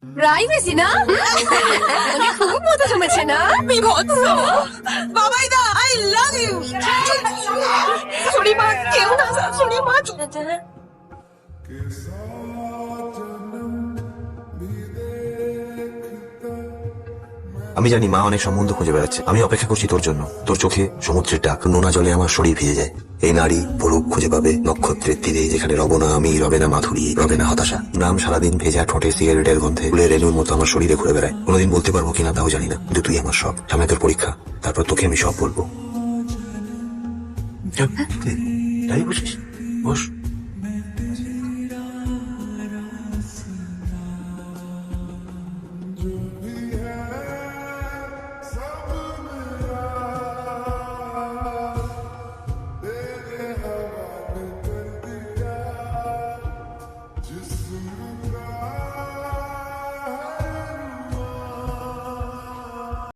Privacy না? মানে খুব মজা জমেছে না? বিভৎস। বাবাই দা, আই লাভ ইউ। শাশুড়ি মা, কেউ না, শাশুড়ি মা। আমি জানি মা অনেক সম্বন্ধ খুঁজে বেড়াচ্ছে। আমি অপেক্ষা করছি তোর জন্য। তোর চোখে সমুদ্রের ডাক, নোনা জলে আমার শরীর ভিজে যায়। এই নারী পলক খুঁজে পাবে নক্ষত্রের তীরে, যেখানে রব না আমি, রবে না মাধুরী, রবে না হতাশা। নাম সারাদিন ভেজা ঠোঁটে সিগারেটের গন্ধে ফুলের রেণুর মতো আমার শরীরে ঘুরে বেড়ায়। কোনোদিন বলতে পারবো কিনা তাও জানি না, কিন্তু তুই আমার সব। সামনে তোর পরীক্ষা, তারপর তোকে আমি সব বলবো। তাই বসিস, বস।